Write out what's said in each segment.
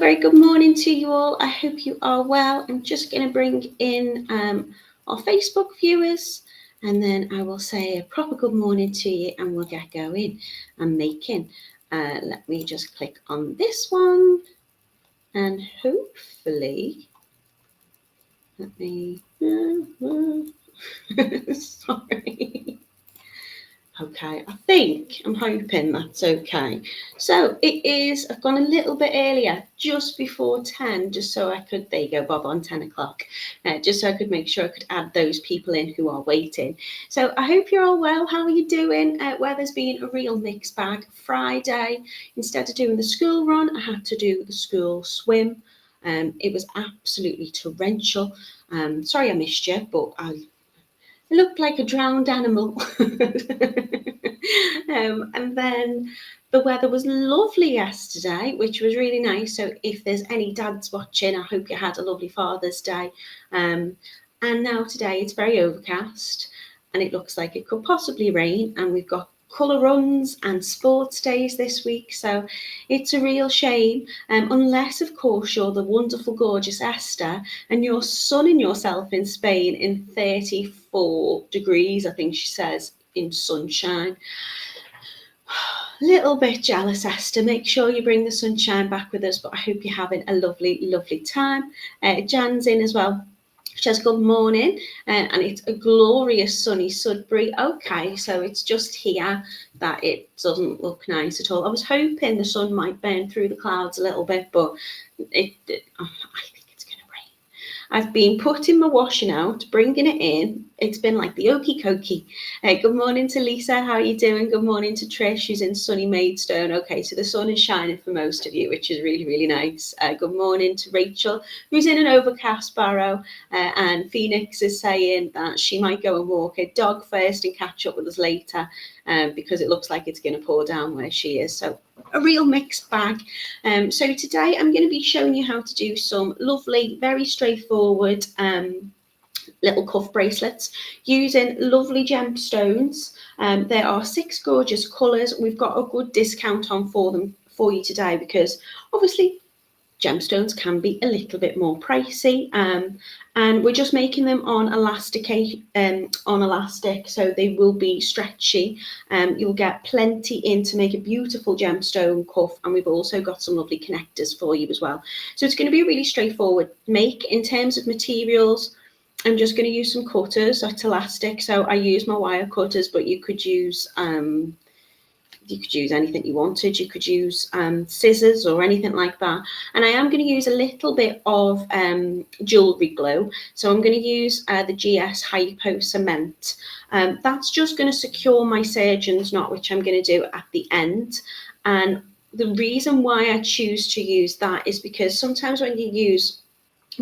very good morning to you all. I hope you are well. I'm just going to bring in our Facebook viewers, and then I will say a proper good morning to you, and we'll get going and making. Let me just click on this one, and hopefully, let me, sorry. Okay, I'm hoping that's okay. So it is, I've gone a little bit earlier, just before 10, just so I could, there you go, Bob, on 10 o'clock, just so I could make sure I could add those people in who are waiting. So I hope you're all well. How are you doing? Weather's been a real mixed bag. Friday, instead of doing the school run, I had to do the school swim. It was absolutely torrential. Sorry I missed you, but I looked like a drowned animal. And then the weather was lovely yesterday, which was really nice. So if there's any dads watching, I hope you had a lovely Father's Day. And now today it's very overcast and it looks like it could possibly rain, and we've got colour runs and sports days this week, so it's a real shame, unless of course you're the wonderful gorgeous Esther and you're sunning yourself in Spain in 34 degrees, I think she says, in sunshine. Little bit jealous, Esther. Make sure you bring the sunshine back with us, but I hope you're having a lovely time. Jan's in as well. She says good morning, and it's a glorious sunny Sudbury. Okay, so it's just here that it doesn't look nice at all. I was hoping the sun might burn through the clouds a little bit, but I think it's going to rain. I've been putting my washing out, bringing it in. It's been like the okie cokey. Good morning to Lisa. How are you doing? Good morning to Trish, who's in sunny Maidstone. Okay, so the sun is shining for most of you, which is really nice. Good morning to Rachel, who's in an overcast Barrow. And Phoenix is saying that she might go and walk her dog first and catch up with us later, because it looks like it's going to pour down where she is. So a real mixed bag. So today I'm going to be showing you how to do some lovely, very straightforward little cuff bracelets using lovely gemstones. There are 6 gorgeous colours. We've got a good discount on for them for you today, because obviously gemstones can be a little bit more pricey, and we're just making them on elastic, so they will be stretchy. You'll get plenty in to make a beautiful gemstone cuff, and we've also got some lovely connectors for you as well. So it's going to be a really straightforward make. In terms of materials, I'm just going to use some cutters. That's elastic, so I use my wire cutters, but you could use anything you wanted. You could use scissors or anything like that. And I am going to use a little bit of jewellery glue. So I'm going to use the GS Hypo Cement. That's just going to secure my surgeon's knot, which I'm going to do at the end. And the reason why I choose to use that is because sometimes when you use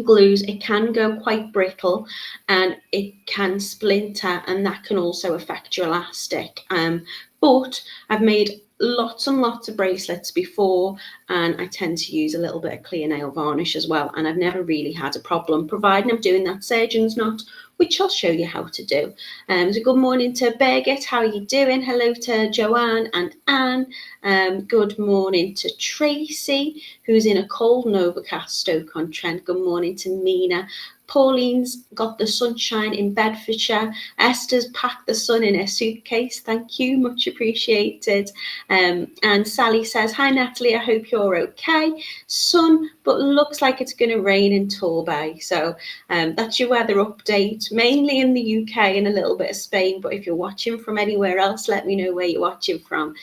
glues, it can go quite brittle and it can splinter, and that can also affect your elastic. But I've made lots and lots of bracelets before, and I tend to use a little bit of clear nail varnish as well, and I've never really had a problem, providing I'm doing that surgeon's knot, which I'll show you how to do. So good morning to Birgit. How are you doing? Hello to Joanne and Anne. Good morning to Tracy, who's in a cold and overcast Stoke-on-Trent. Good morning to Mina. Pauline's got the sunshine in Bedfordshire. Esther's packed the sun in her suitcase. Thank you, much appreciated. And Sally says, hi Natalie, I hope you're okay. Sun, but looks like it's going to rain in Torbay. So that's your weather update, mainly in the UK and a little bit of Spain. But if you're watching from anywhere else, let me know where you're watching from.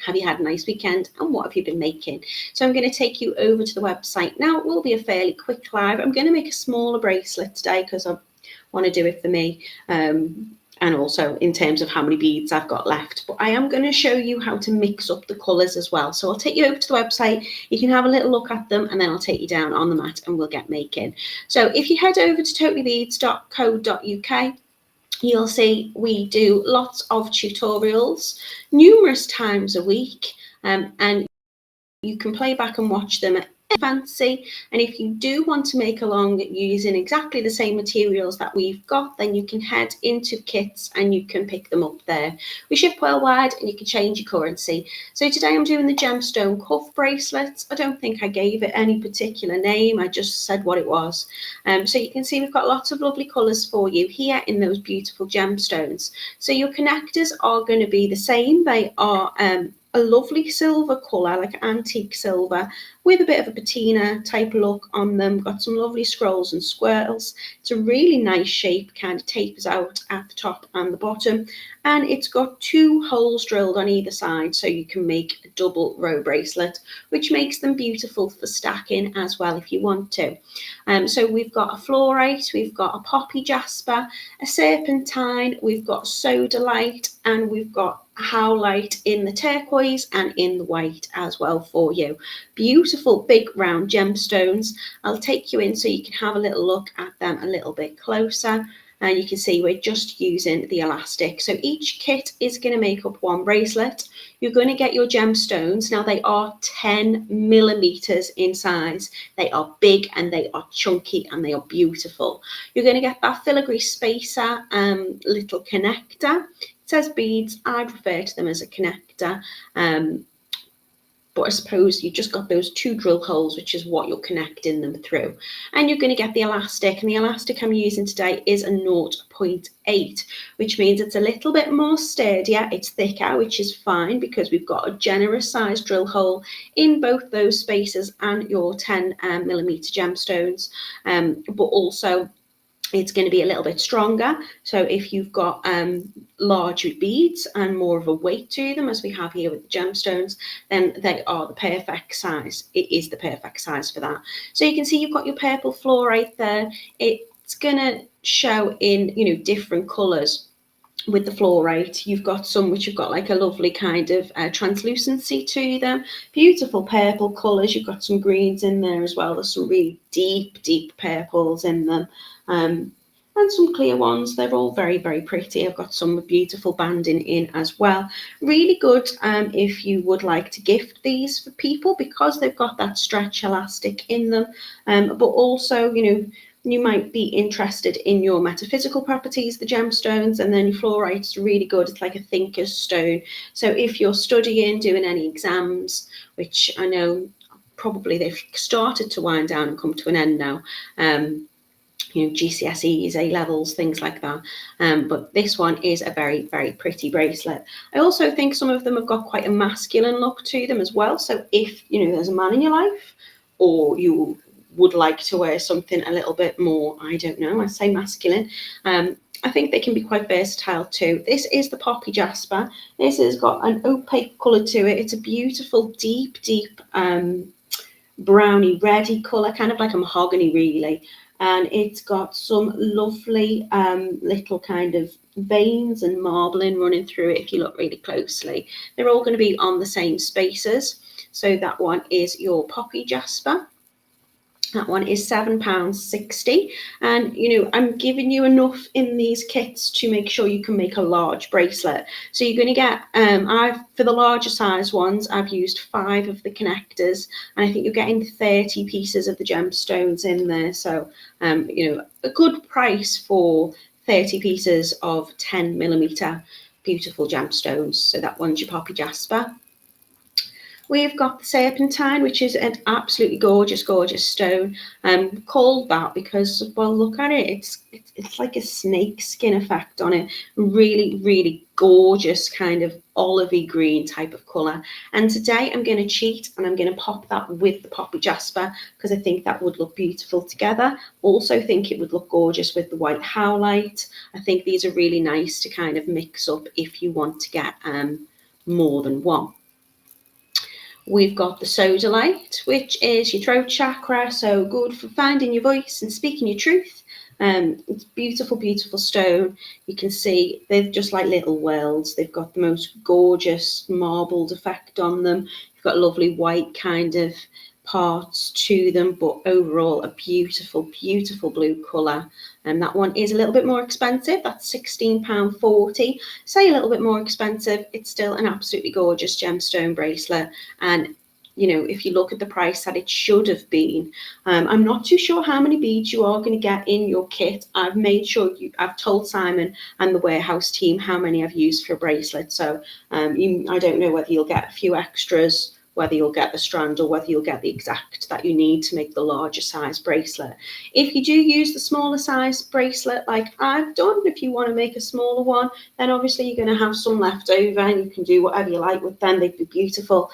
Have you had a nice weekend, and what have you been making? So I'm going to take you over to the website now. It will be a fairly quick live. I'm going to make a smaller bracelet today because I want to do it for me, and also in terms of how many beads I've got left. But I am going to show you how to mix up the colours as well. So I'll take you over to the website. You can have a little look at them, and then I'll take you down on the mat and we'll get making. So if you head over to totallybeads.co.uk, you'll see we do lots of tutorials numerous times a week, and you can play back and watch them at fancy. And if you do want to make along using exactly the same materials that we've got, then you can head into kits and you can pick them up there. We ship worldwide and you can change your currency. So today I'm doing the gemstone cuff bracelets. I don't think I gave it any particular name, I just said what it was. So you can see we've got lots of lovely colours for you here in those beautiful gemstones. So your connectors are going to be the same. They are a lovely silver colour, like antique silver, with a bit of a patina type look on them. Got some lovely scrolls and swirls. It's a really nice shape, kind of tapers out at the top and the bottom. And it's got 2 holes drilled on either side, so you can make a double row bracelet, which makes them beautiful for stacking as well if you want to. So we've got a fluorite, we've got a poppy jasper, a serpentine, we've got sodalite, and we've got howlite in the turquoise and in the white as well for you. Beautiful big round gemstones. I'll take you in so you can have a little look at them a little bit closer. And you can see we're just using the elastic. So each kit is going to make up 1 bracelet. You're going to get your gemstones. Now they are 10 millimeters in size. They are big and they are chunky and they are beautiful. You're going to get that filigree spacer little connector. It says beads. I'd refer to them as a connector. But I suppose you just got those 2 drill holes, which is what you're connecting them through. And you're going to get the elastic, and the elastic I'm using today is a 0.8, which means it's a little bit more sturdier, it's thicker, which is fine because we've got a generous sized drill hole in both those spaces and your 10 millimeter gemstones, but also it's going to be a little bit stronger. So if you've got larger beads and more of a weight to them, as we have here with the gemstones, then they are the perfect size. It is the perfect size for that. So you can see you've got your purple fluorite there. It's going to show in, different colours. With the fluorite, you've got some which have got like a lovely kind of translucency to them. Beautiful purple colours. You've got some greens in there as well. There's some really deep purples in them. And some clear ones. They're all very, very pretty. I've got some beautiful banding in as well. Really good if you would like to gift these for people because they've got that stretch elastic in them. But also, you might be interested in your metaphysical properties, the gemstones, and then fluorite's really good. It's like a thinker's stone. So if you're studying, doing any exams, which I know probably they've started to wind down and come to an end now, GCSEs, A-levels, things like that. But this one is a very, very pretty bracelet. I also think some of them have got quite a masculine look to them as well. So if, there's a man in your life or you would like to wear something a little bit more, I don't know, I say masculine, I think they can be quite versatile too. This is the poppy jasper. This has got an opaque colour to it. It's a beautiful, deep, browny, reddy colour, kind of like a mahogany really. And it's got some lovely little kind of veins and marbling running through it if you look really closely. They're all going to be on the same spaces. So that one is your poppy jasper. That one is £7.60, and I'm giving you enough in these kits to make sure you can make a large bracelet. So you're going to get for the larger size ones, I've used 5 of the connectors, and I think you're getting 30 pieces of the gemstones in there. So a good price for 30 pieces of 10 millimeter beautiful gemstones. So that one's your poppy jasper. We've got the serpentine, which is an absolutely gorgeous stone. Called that because, well, look at it. It's like a snake skin effect on it. Really, really gorgeous kind of olivey green type of colour. And today I'm going to cheat and I'm going to pop that with the poppy jasper because I think that would look beautiful together. Also think it would look gorgeous with the white howlite. I think these are really nice to kind of mix up if you want to get more than one. We've got the sodalite, which is your throat chakra, so good for finding your voice and speaking your truth. It's beautiful, beautiful stone. You can see they're just like little worlds. They've got the most gorgeous marbled effect on them. You've got lovely white kind of parts to them, but overall a beautiful, beautiful blue colour. And that one is a little bit more expensive. That's £16.40. Say a little bit more expensive. It's still an absolutely gorgeous gemstone bracelet. And you know, if you look at the price that it should have been. I'm not too sure how many beads you are going to get in your kit. I've made sure I've told Simon and the warehouse team how many I've used for a bracelet. So I don't know whether you'll get a few extras, whether you'll get the strand, or whether you'll get the exact that you need to make the larger size bracelet. If you do use the smaller size bracelet like I've done, if you want to make a smaller one, then obviously you're going to have some left over and you can do whatever you like with them. They'd be beautiful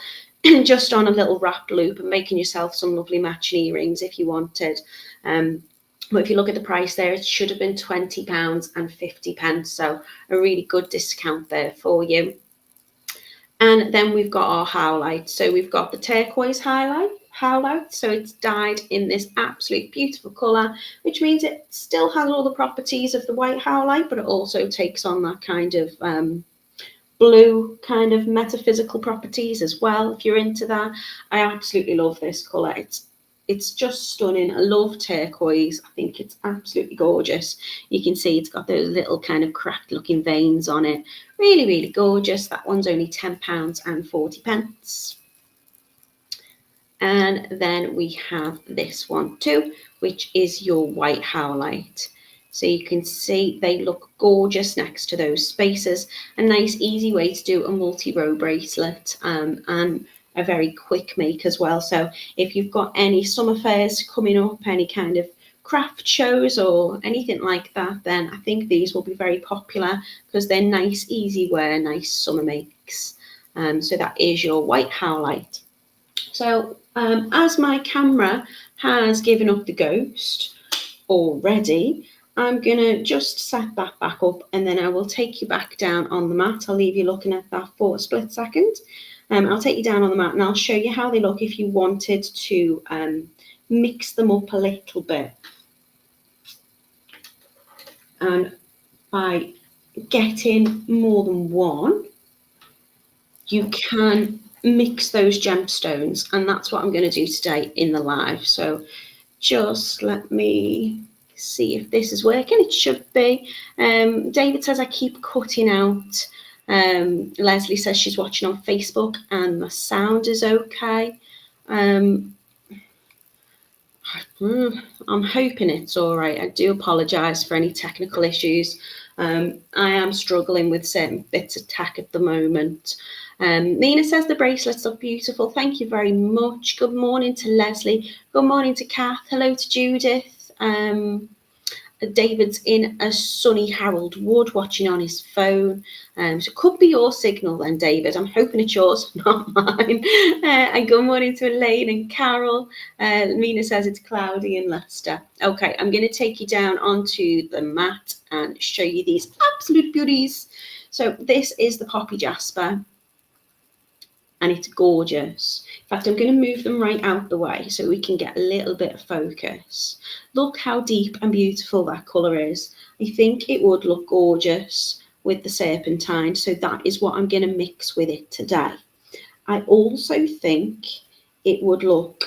just on a little wrapped loop and making yourself some lovely matching earrings if you wanted. But if you look at the price there, it should have been £20.50, so a really good discount there for you. And then we've got our howlite. So we've got the turquoise howlite. So it's dyed in this absolute beautiful colour, which means it still has all the properties of the white howlite, but it also takes on that kind of blue kind of metaphysical properties as well, if you're into that. I absolutely love this colour. It's just stunning. I love turquoise. I think it's absolutely gorgeous. You can see it's got those little kind of cracked looking veins on it. Really, really gorgeous. That one's only £10.40. And then we have this one too, which is your white howlite. So you can see they look gorgeous next to those spaces. A nice easy way to do a multi-row bracelet, and a very quick make as well. So if you've got any summer fairs coming up, any kind of craft shows or anything like that, then I think these will be very popular because they're nice, easy wear, nice summer makes. So that is your white howlite. So as my camera has given up the ghost already, I'm going to just set that back up and then I will take you back down on the mat. I'll leave you looking at that for a split second. I'll take you down on the mat and I'll show you how they look if you wanted to mix them up a little bit. And by getting more than one, you can mix those gemstones, and that's what I'm going to do today in the live. So just let me see if this is working. It should be. David says I keep cutting out. Leslie says she's watching on Facebook and the sound is okay. I'm hoping it's all right. I do apologise for any technical issues. I am struggling with certain bits of tech at the moment. Nina says the bracelets look beautiful. Thank you very much. Good morning to Leslie. Good morning to Kath. Hello to Judith. David's in a sunny Harold Wood watching on his phone. So it could be your signal then, David. I'm hoping it's yours, not mine. And good morning to Elaine and Carol. Mina says it's cloudy in Leicester. Okay, I'm going to take you down onto the mat and show you these absolute beauties. So this is the Poppy Jasper, and it's gorgeous. In fact, I'm going to move them right out the way so we can get a little bit of focus. Look how deep and beautiful that colour is. I think it would look gorgeous with the serpentine, so that is what I'm going to mix with it today. I also think it would look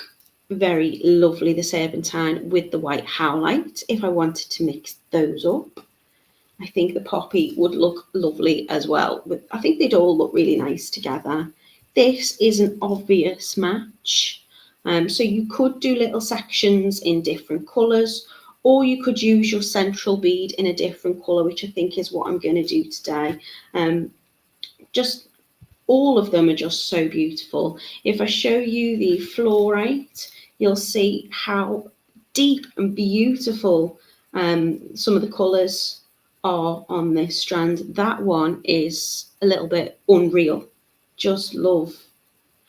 very lovely, the serpentine with the white howlite, if I wanted to mix those up. I think the poppy would look lovely as well. I think they'd all look really nice together. This is an obvious match. So you could do little sections in different colours, or you could use your central bead in a different colour, which I think is what I'm going to do today. Just all of them are just so beautiful. If I show you the fluorite, you'll see how deep and beautiful some of the colours are on this strand. That one is a little bit unreal. Just love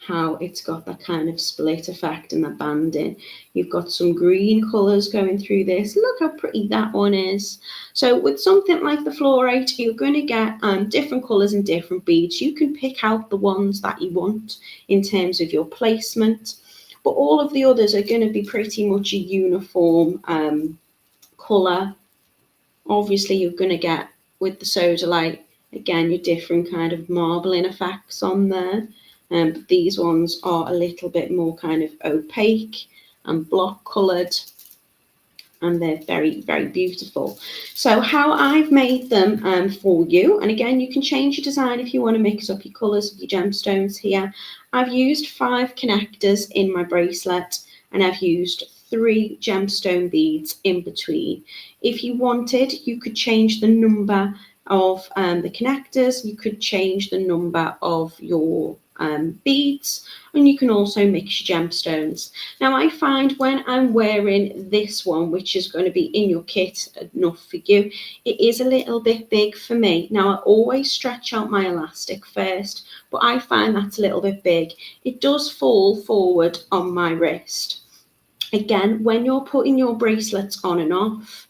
how it's got that kind of split effect and that banding. You've got some green colours going through this. Look how pretty that one is. So with something like the fluorite, you're going to get different colours and different beads. You can pick out the ones that you want in terms of your placement, but all of the others are going to be pretty much a uniform colour. Obviously, you're going to get, with the sodalite, again, your different kind of marbling effects on there. But these ones are a little bit more kind of opaque and block coloured. and they're very, very beautiful. So how I've made them for you, and again, you can change your design if you want to mix up your colours of your gemstones here. I've used 5 connectors in my bracelet, and I've used 3 gemstone beads in between. If you wanted, you could change the number of the connectors, you could change the number of your beads, and you can also mix your gemstones. Now I find when I'm wearing this one, which is going to be in your kit enough for you, it is a little bit big for me. Now I always stretch out my elastic first, but I find that's a little bit big. It does fall forward on my wrist. Again, when you're putting your bracelets on and off,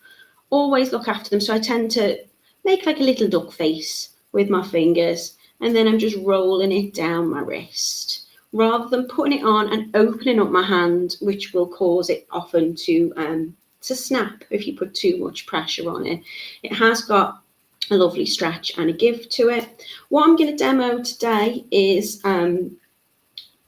always look after them. So I tend to make like a little duck face with my fingers, and then I'm just rolling it down my wrist rather than putting it on and opening up my hand, which will cause it often to snap if you put too much pressure on it. It has got a lovely stretch and a give to it. What I'm going to demo today is a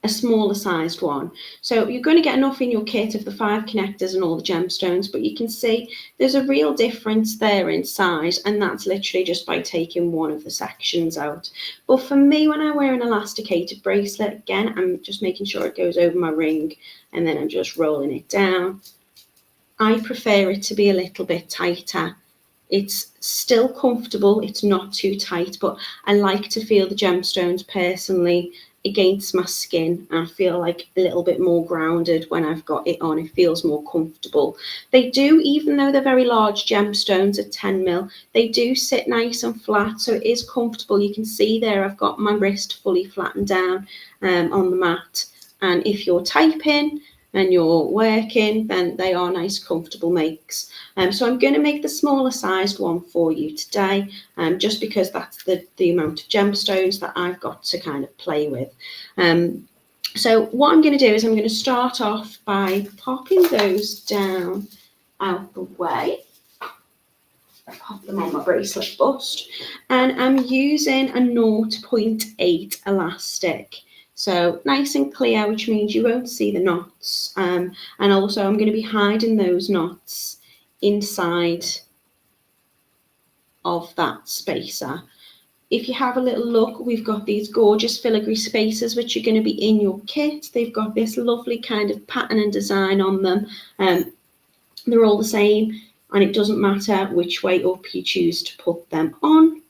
smaller sized one. So you're going to get enough in your kit of the 5 connectors and all the gemstones, but you can see there's a real difference there in size, and that's literally just by taking one of the sections out. But for me, when I wear an elasticated bracelet, again, I'm just making sure it goes over my ring, and then I'm just rolling it down. I prefer it to be a little bit tighter. It's still comfortable, it's not too tight, but I like to feel the gemstones personally against my skin, and I feel like a little bit more grounded when I've got it on. It feels more comfortable. They do, even though they're very large gemstones at 10 mil, they do sit nice and flat, so it is comfortable. You can see there I've got my wrist fully flattened down on the mat, and if you're typing and you're working, then they are nice, comfortable makes. So I'm going to make the smaller sized one for you today, just because that's the amount of gemstones that I've got to kind of play with. So what I'm going to do is I'm going to start off by popping those down out the way. Pop them on my bracelet bust, and I'm using a 0.8 elastic. So nice and clear, which means you won't see the knots. And also I'm going to be hiding those knots inside of that spacer. If you have a little look, we've got these gorgeous filigree spacers, which are going to be in your kit. They've got this lovely kind of pattern and design on them. They're all the same, and it doesn't matter which way up you choose to put them on.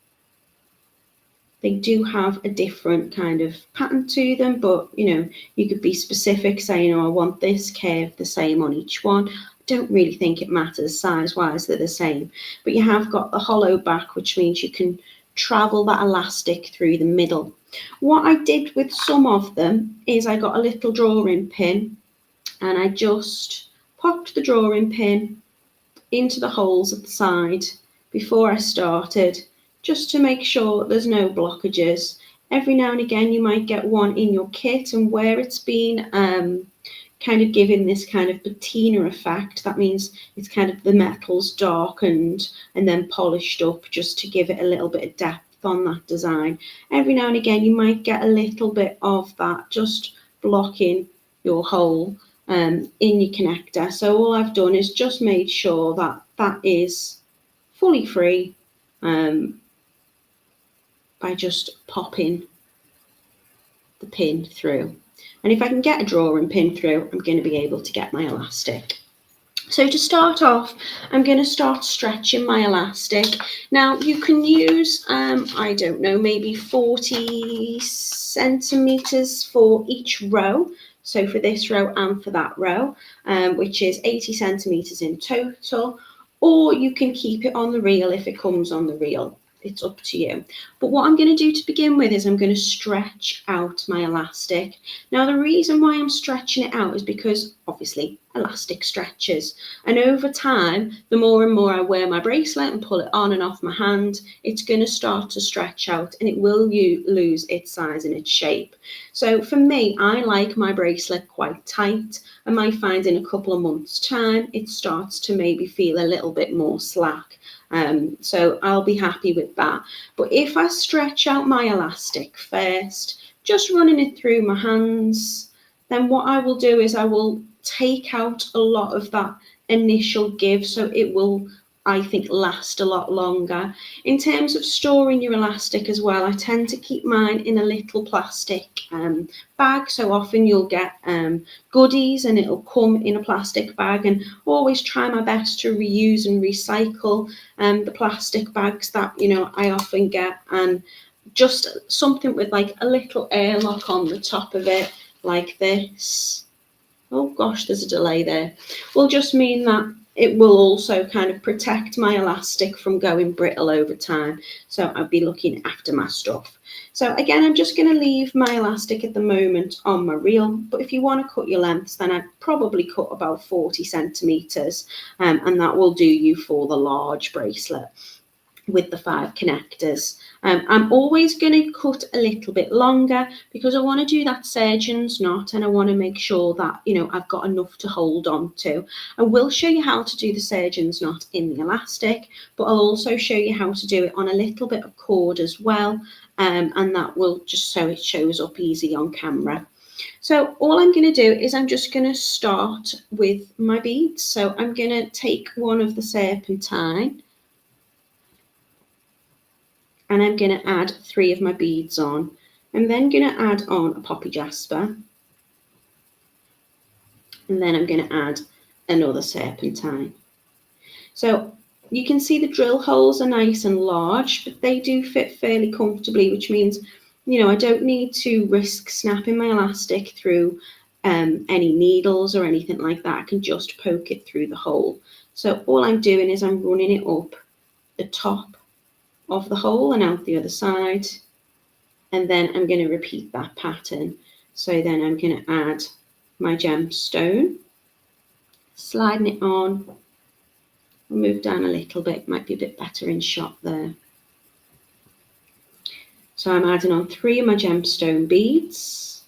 They do have a different kind of pattern to them, but you could be specific, saying, I want this curve the same on each one. I don't really think it matters size-wise, they're the same. But you have got the hollow back, which means you can travel that elastic through the middle. What I did with some of them is I got a little drawing pin, and I just popped the drawing pin into the holes at the side before I started, just to make sure there's no blockages. Every now and again you might get one in your kit, and where it's been kind of giving this kind of patina effect, that means it's kind of the metal's darkened and then polished up just to give it a little bit of depth on that design. Every now and again you might get a little bit of that just blocking your hole in your connector. So all I've done is just made sure that that is fully free by just popping the pin through. And if I can get a drawing pin through, I'm going to be able to get my elastic. So to start off, I'm going to start stretching my elastic. Now you can use, I don't know, maybe 40 centimeters for each row. So for this row and for that row, which is 80 centimeters in total, or you can keep it on the reel if it comes on the reel. It's up to you. But what I'm going to do to begin with is I'm going to stretch out my elastic. Now the reason why I'm stretching it out is because obviously elastic stretches, and over time the more and more I wear my bracelet and pull it on and off my hand, it's going to start to stretch out, and it will lose its size and its shape. So for me, I like my bracelet quite tight. I might find in a couple of months time it starts to maybe feel a little bit more slack. So I'll be happy with that. But if I stretch out my elastic first, just running it through my hands, then what I will do is I will take out a lot of that initial give, so it will, I think, last a lot longer. In terms of storing your elastic as well, I tend to keep mine in a little plastic bag. So often you'll get goodies and it'll come in a plastic bag, and always try my best to reuse and recycle the plastic bags that, you know, I often get, and just something with like a little airlock on the top of it like this. Oh gosh, there's a delay there. Will just mean that it will also kind of protect my elastic from going brittle over time. So I'll be looking after my stuff. So again, I'm just going to leave my elastic at the moment on my reel, but if you want to cut your lengths, then I'd probably cut about 40 centimetres, and that will do you for the large bracelet with the 5 connectors. I'm always going to cut a little bit longer because I want to do that surgeon's knot, and I want to make sure that, you know, I've got enough to hold on to. I will show you how to do the surgeon's knot in the elastic, but I'll also show you how to do it on a little bit of cord as well, and that will just so it shows up easy on camera. So all I'm going to do is I'm just going to start with my beads. So I'm going to take one of the serpentine, and I'm going to add 3 of my beads on. I'm then going to add on a poppy jasper, and then I'm going to add another serpentine. So you can see the drill holes are nice and large, but they do fit fairly comfortably, which means, you know, I don't need to risk snapping my elastic through any needles or anything like that. I can just poke it through the hole. So all I'm doing is I'm running it up the top of the hole and out the other side, and then I'm going to repeat that pattern. So then I'm going to add my gemstone, sliding it on. I'll move down a little bit, might be a bit better in shot there. So I'm adding on 3 of my gemstone beads,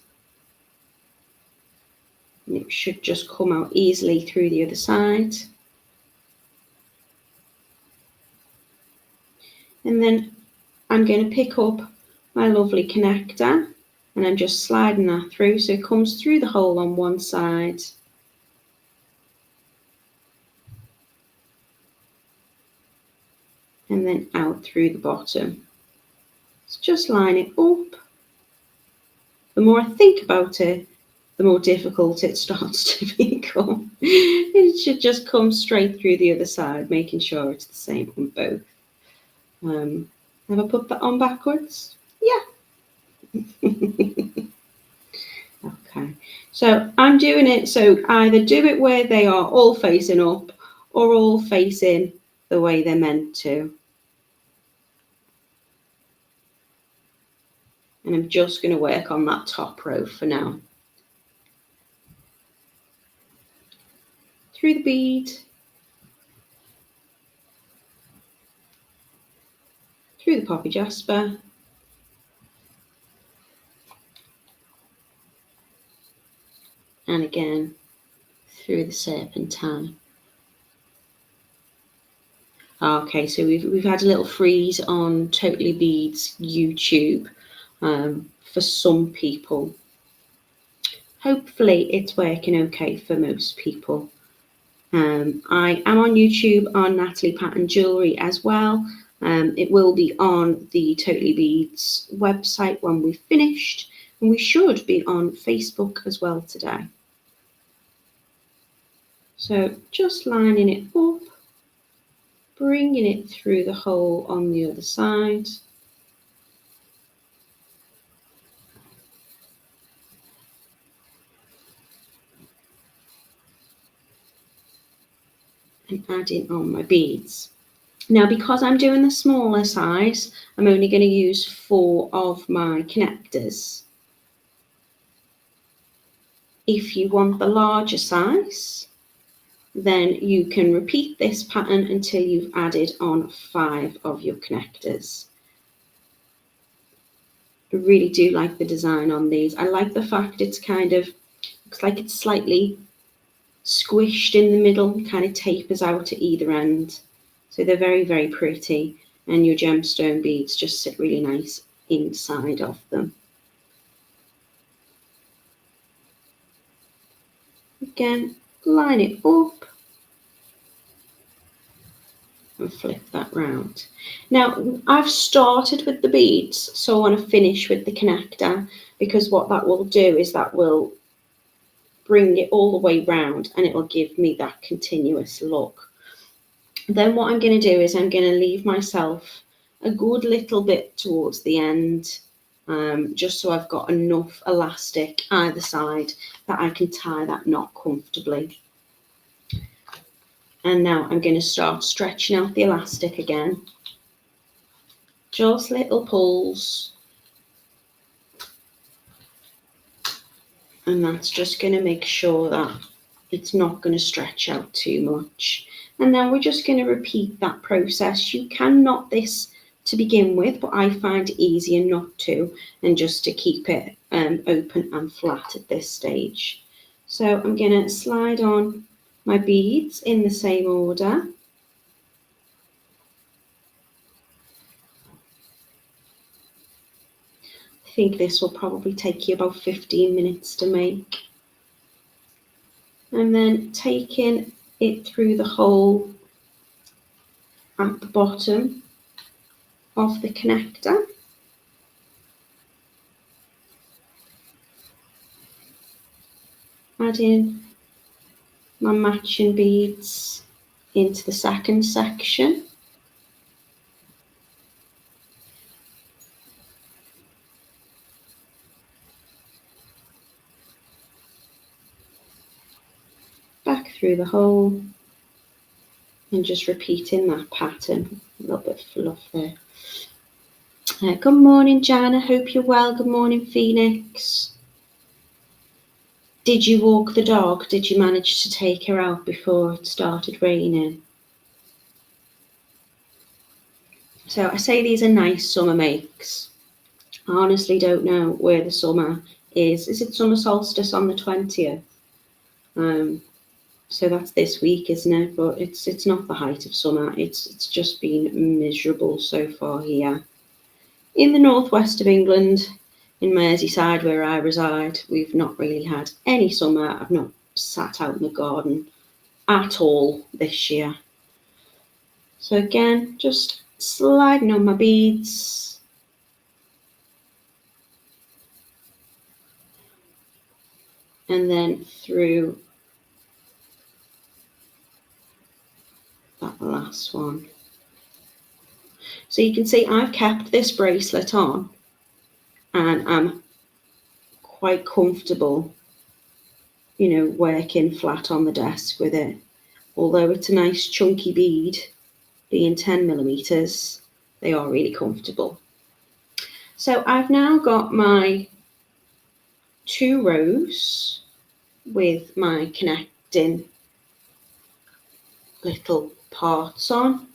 and it should just come out easily through the other side. And then I'm going to pick up my lovely connector, and I'm just sliding that through so it comes through the hole on one side, and then out through the bottom. So just line it up. The more I think about it, the more difficult it starts to become. It should just come straight through the other side, making sure it's the same on both. Have I put that on backwards? Yeah. Okay, so I'm doing it, so either do it where they are all facing up or all facing the way they're meant to. And I'm just going to work on that top row for now. Through the bead, through the poppy jasper, and again through the serpentine. Okay, so we've had a little freeze on Totally Beads YouTube for some people. Hopefully it's working okay for most people. I am on YouTube on Natalie Pattern Jewellery as well. It will be on the Totally Beads website when we've finished, and we should be on Facebook as well today. So just lining it up, bringing it through the hole on the other side. And adding on my beads. Now, because I'm doing the smaller size, I'm only going to use 4 of my connectors. If you want the larger size, then you can repeat this pattern until you've added on 5 of your connectors. I really do like the design on these. I like the fact it's kind of, looks like it's slightly squished in the middle, kind of tapers out at either end. So they're very, very pretty, and your gemstone beads just sit really nice inside of them. Again, line it up and flip that round. Now, I've started with the beads, so I want to finish with the connector, because what that will do is that will bring it all the way round and it will give me that continuous look. Then what I'm going to do is I'm going to leave myself a good little bit towards the end, just so I've got enough elastic either side that I can tie that knot comfortably. And now I'm going to start stretching out the elastic again. Just little pulls. And that's just going to make sure that it's not going to stretch out too much. And then we're just going to repeat that process. You can knot this to begin with, but I find it easier not to, and just to keep it open and flat at this stage. So I'm going to slide on my beads in the same order. I think this will probably take you about 15 minutes to make. And then taking it through the hole at the bottom of the connector. Adding my matching beads into the second section. Back through the hole and just repeating that pattern. A little bit of fluff there. Good morning, Jan. I hope you're well. Good morning, Phoenix. Did you walk the dog? Did you manage to take her out before it started raining? So I say these are nice summer makes. I honestly don't know where the summer is. Is it summer solstice on the 20th? So that's this week, isn't it? But it's not the height of summer. It's just been miserable so far here. In the northwest of England, in Merseyside where I reside, we've not really had any summer. I've not sat out in the garden at all this year. So again, just sliding on my beads. And then through that last one. So you can see I've kept this bracelet on and I'm quite comfortable, you know, working flat on the desk with it. Although it's a nice chunky bead, being 10mm, they are really comfortable. So I've now got my 2 rows with my connecting little parts on.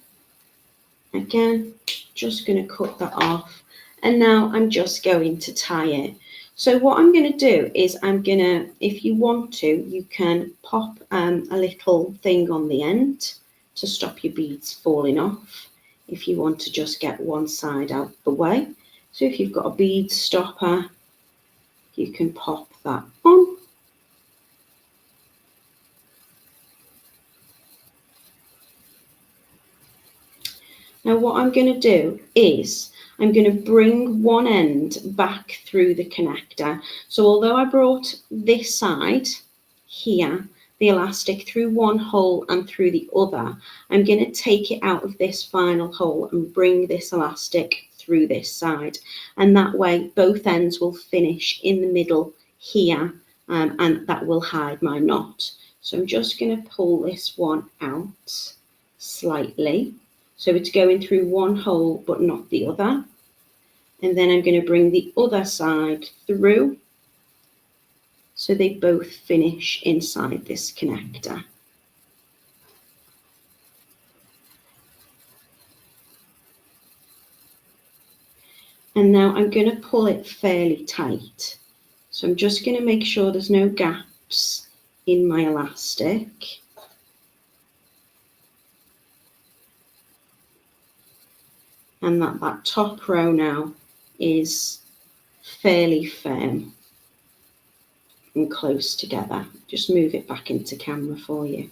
Again, just going to cut that off, and now I'm just going to tie it. So what I'm going to do is if you want to, you can pop a little thing on the end to stop your beads falling off if you want to just get one side out the way. So if you've got a bead stopper, you can pop that on. Now what I'm going to do is I'm going to bring one end back through the connector. So although I brought this side here, the elastic through one hole and through the other, I'm going to take it out of this final hole and bring this elastic through this side. And that way both ends will finish in the middle here, and that will hide my knot. So I'm just going to pull this one out slightly. So it's going through one hole but not the other. And then I'm going to bring the other side through so they both finish inside this connector. And now I'm going to pull it fairly tight. So I'm just going to make sure there's no gaps in my elastic. And that top row now is fairly firm. and close together. Just move it back into camera for you.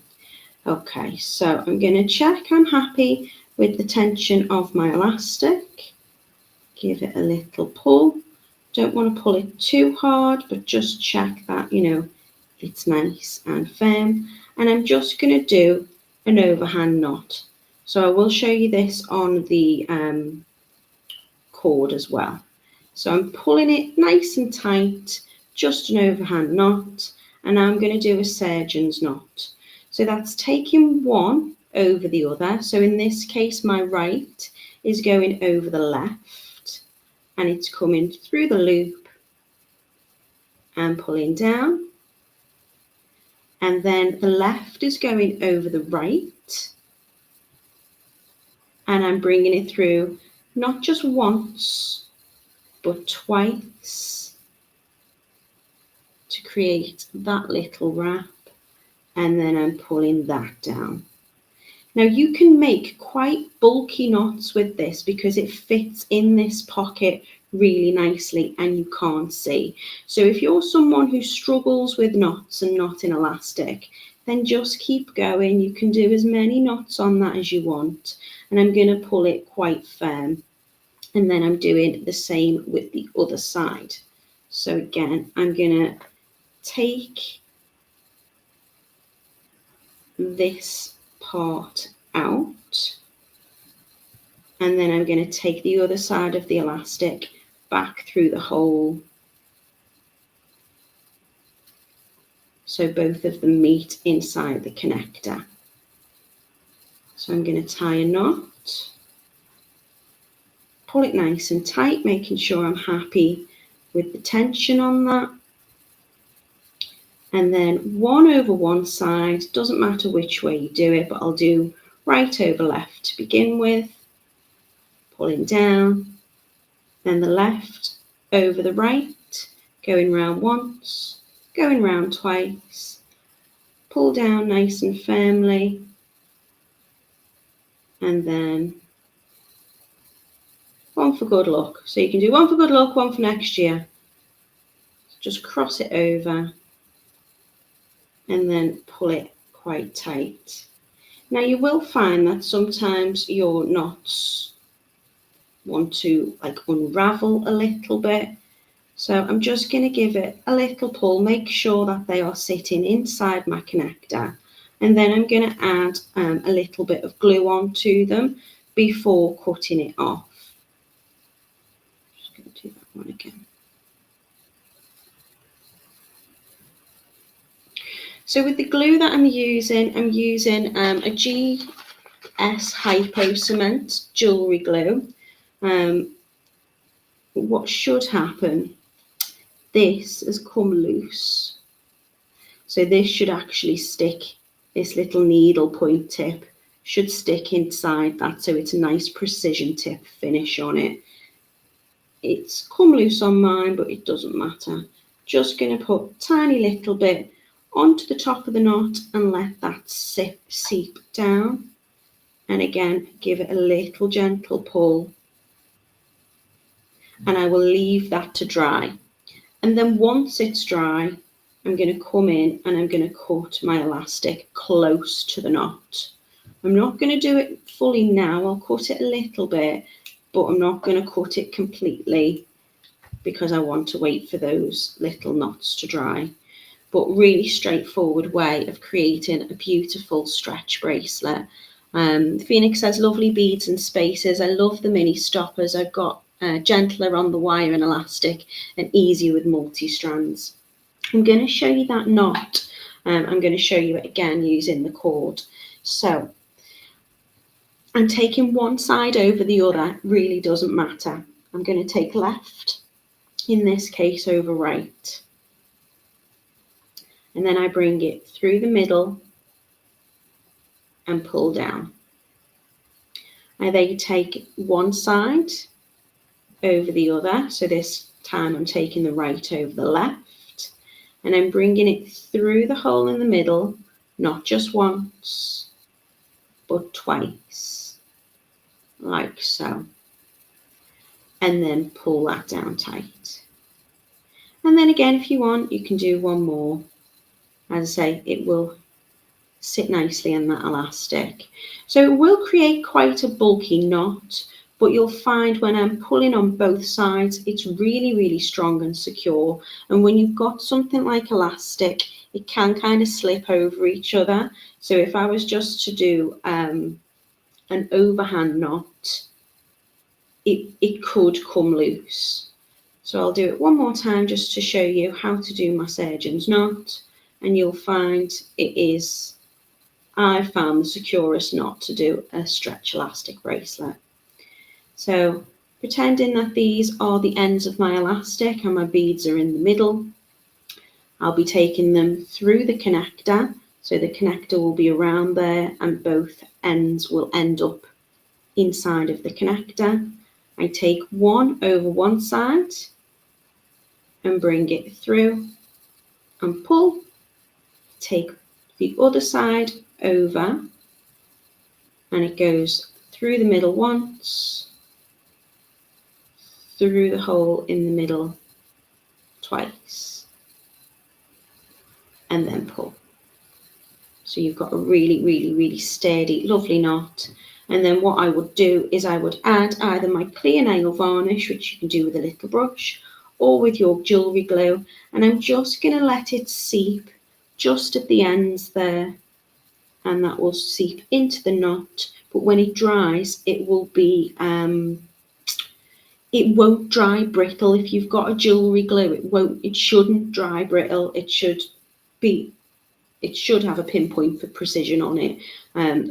Okay, so I'm going to check I'm happy with the tension of my elastic. Give it a little pull. Don't want to pull it too hard, but just check that, you know, it's nice and firm. And I'm just going to do an overhand knot. So I will show you this on the cord as well. So I'm pulling it nice and tight, just an overhand knot, and now I'm going to do a surgeon's knot. So that's taking one over the other. So in this case, my right is going over the left, and it's coming through the loop and pulling down. And then the left is going over the right, and I'm bringing it through not just once, but twice to create that little wrap, and then I'm pulling that down. Now you can make quite bulky knots with this because it fits in this pocket really nicely and you can't see. So if you're someone who struggles with knots and knotting elastic, then just keep going. You can do as many knots on that as you want, and I'm going to pull it quite firm. And then I'm doing the same with the other side. So again, I'm going to take this part out, and then I'm going to take the other side of the elastic back through the hole, so both of them meet inside the connector. So I'm going to tie a knot, pull it nice and tight, making sure I'm happy with the tension on that. And then one over one side, doesn't matter which way you do it, but I'll do right over left to begin with, pulling down, then the left over the right, going round once, going round twice, pull down nice and firmly, and then one for good luck. So you can do one for good luck, one for next year. Just cross it over and then pull it quite tight. Now you will find that sometimes your knots want to like unravel a little bit. So I'm just going to give it a little pull, make sure that they are sitting inside my connector. And then I'm going to add a little bit of glue onto them before cutting it off. Just going to do that one again. So with the glue that I'm using a GS Hypo Cement jewellery glue. What should happen, this has come loose. So this should actually stick, this little needle point tip should stick inside that, so it's a nice precision tip finish on it. It's come loose on mine, but it doesn't matter. Just going to put a tiny little bit onto the top of the knot and let that seep down. And again, give it a little gentle pull. And I will leave that to dry. And then once it's dry, I'm going to come in and I'm going to cut my elastic close to the knot. I'm not going to do it fully now. I'll cut it a little bit, but I'm not going to cut it completely because I want to wait for those little knots to dry. But really straightforward way of creating a beautiful stretch bracelet. Phoenix has lovely beads and spaces. I love the mini stoppers. I've got gentler on the wire and elastic and easier with multi-strands. I'm going to show you that knot. I'm going to show you it again using the cord. So I'm taking one side over the other, really doesn't matter. I'm going to take left, in this case over right. And then I bring it through the middle and pull down. I then take one side over the other. So this time I'm taking the right over the left, and I'm bringing it through the hole in the middle, not just once, but twice, like so. And then pull that down tight. And then again, if you want, you can do one more. As I say, it will sit nicely in that elastic. So it will create quite a bulky knot, but you'll find when I'm pulling on both sides, it's really, really strong and secure. And when you've got something like elastic, it can kind of slip over each other. So if I was just to do an overhand knot, it could come loose. So I'll do it one more time just to show you how to do my surgeon's knot, and you'll find it is, I found the securest knot to do a stretch elastic bracelet. So pretending that these are the ends of my elastic and my beads are in the middle, I'll be taking them through the connector. So the connector will be around there and both ends will end up inside of the connector. I take one over one side and bring it through and pull. Take the other side over and it goes through the middle once, through the hole in the middle twice, and then pull. So you've got a really, really, really sturdy, lovely knot. And then what I would do is I would add either my clear nail varnish, which you can do with a little brush, or with your jewellery glue. And I'm just going to let it seep just at the ends there. And that will seep into the knot. But when it dries, it will be, it won't dry brittle. If you've got a jewellery glue, it shouldn't dry brittle. It should have a pinpoint for precision on it,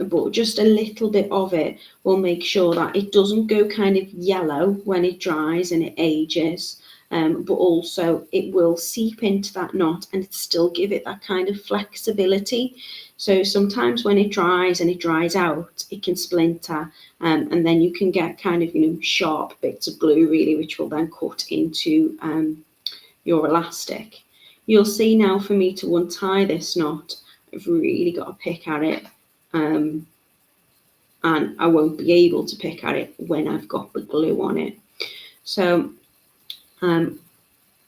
but just a little bit of it will make sure that it doesn't go kind of yellow when it dries and it ages, but also it will seep into that knot and still give it that kind of flexibility. So sometimes when it dries and it dries out, it can splinter, and then you can get kind of, sharp bits of glue really, which will then cut into your elastic. You'll see now for me to untie this knot, I've really got to pick at it, and I won't be able to pick at it when I've got the glue on it. So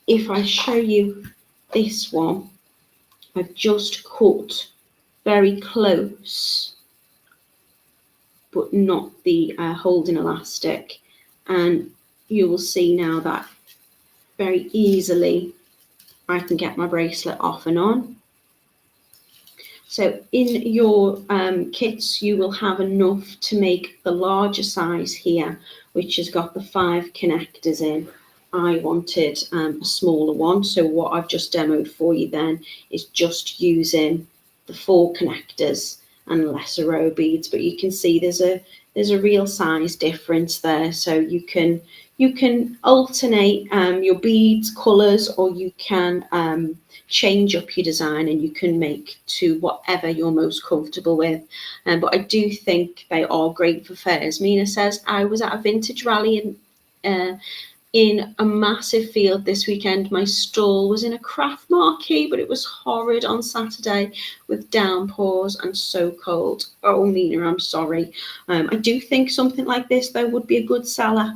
if I show you this one, I've just cut very close, but not the holding elastic, and you will see now that very easily I can get my bracelet off and on. So in your kits, you will have enough to make the larger size here, which has got the 5 connectors in. I wanted a smaller one, so what I've just demoed for you then is just using the 4 connectors and lesser row beads. But you can see there's a real size difference there, so you can alternate your beads colours, or you can change up your design and you can make to whatever you're most comfortable with. But I do think they are great for fairs. Mina says, I was at a vintage rally in a massive field this weekend. My stall was in a craft marquee, but it was horrid on Saturday with downpours and so cold. Oh, Mina, I'm sorry. I do think something like this, though, would be a good seller.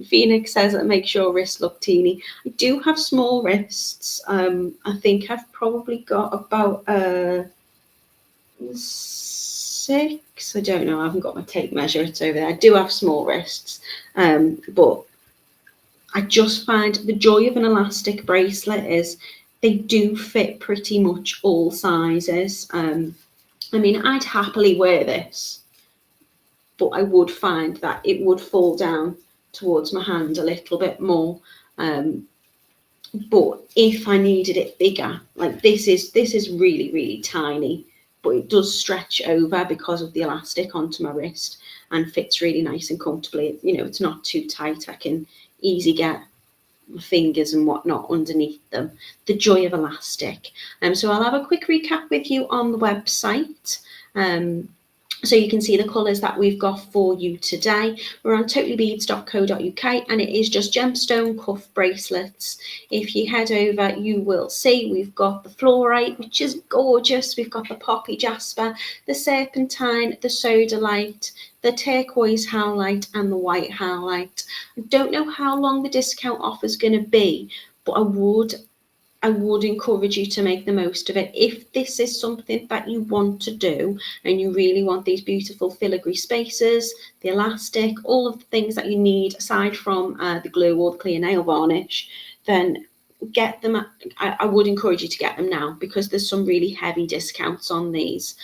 Phoenix says that makes your wrist look teeny. I do have small wrists. I think I've probably got about 6. I don't know. I haven't got my tape measure. It's over there. I do have small wrists, but I just find the joy of an elastic bracelet is they do fit pretty much all sizes. I mean, I'd happily wear this, but I would find that it would fall down towards my hand a little bit more. But if I needed it bigger, like this is really, really tiny, but it does stretch over because of the elastic onto my wrist and fits really nice and comfortably. It's not too tight. I can easily get my fingers and whatnot underneath them. The joy of elastic. So I'll have a quick recap with you on the website. So you can see the colours that we've got for you today. We're on totallybeads.co.uk, and it is just gemstone cuff bracelets. If you head over, you will see we've got the fluorite, which is gorgeous. We've got the poppy jasper, the serpentine, the sodalite, the turquoise howlite, and the white howlite. I don't know how long the discount offer is going to be, but I would encourage you to make the most of it. If this is something that you want to do and you really want these beautiful filigree spaces, the elastic, all of the things that you need aside from the glue or the clear nail varnish, then get them. I would encourage you to get them now, because there's some really heavy discounts on these.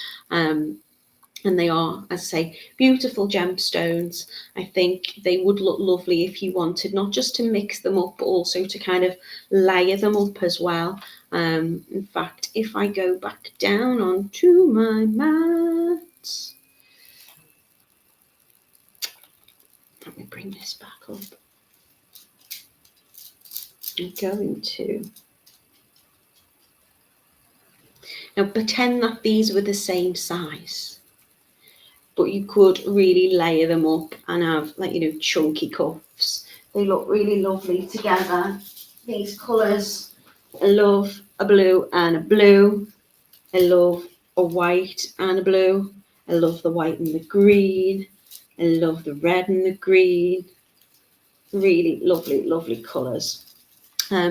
And they are, as I say, beautiful gemstones. I think they would look lovely if you wanted not just to mix them up, but also to kind of layer them up as well. In fact, if I go back down onto my mat, let me bring this back up. I'm going to now pretend that these were the same size, but you could really layer them up and have, like, chunky cuffs. They look really lovely together. These colours, I love a blue and a blue. I love a white and a blue. I love the white and the green. I love the red and the green. Really lovely, lovely colours.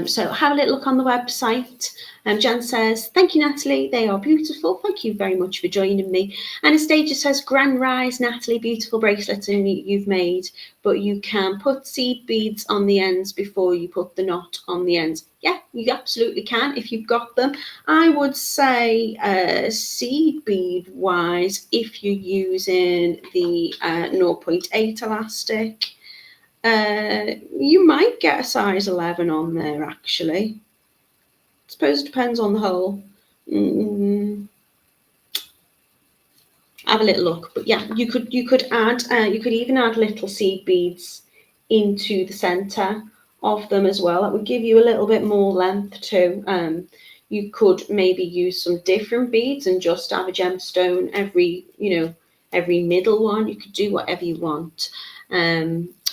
So have a little look on the website. Jan says, thank you, Natalie. They are beautiful. Thank you very much for joining me. Anastasia says, grand rise, Natalie. Beautiful bracelets you've made, but you can put seed beads on the ends before you put the knot on the ends. Yeah, you absolutely can if you've got them. I would say seed bead wise, if you're using the 0.8 elastic, you might get a size 11 on there, actually. I suppose it depends on the hole. Have a little look, but yeah, you could add, you could even add little seed beads into the center of them as well. That would give you a little bit more length too. You could maybe use some different beads and just have a gemstone every middle one. You could do whatever you want.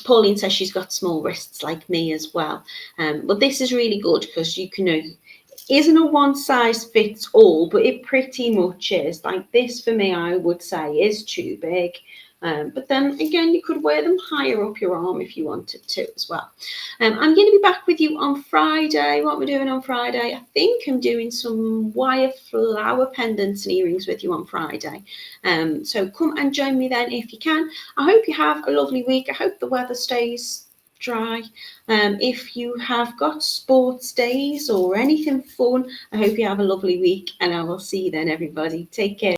Pauline says she's got small wrists like me as well. But this is really good because you can isn't a one size fits all, but it pretty much is. Like this for me, I would say is too big. But then again, you could wear them higher up your arm if you wanted to as well. I'm going to be back with you on Friday. What we're doing on Friday, I think I'm doing some wire flower pendants and earrings with you on Friday. So come and join me then if you can. I hope you have a lovely week. I hope the weather stays dry. If you have got sports days or anything fun, I hope you have a lovely week, and I will see you then, everybody. Take care.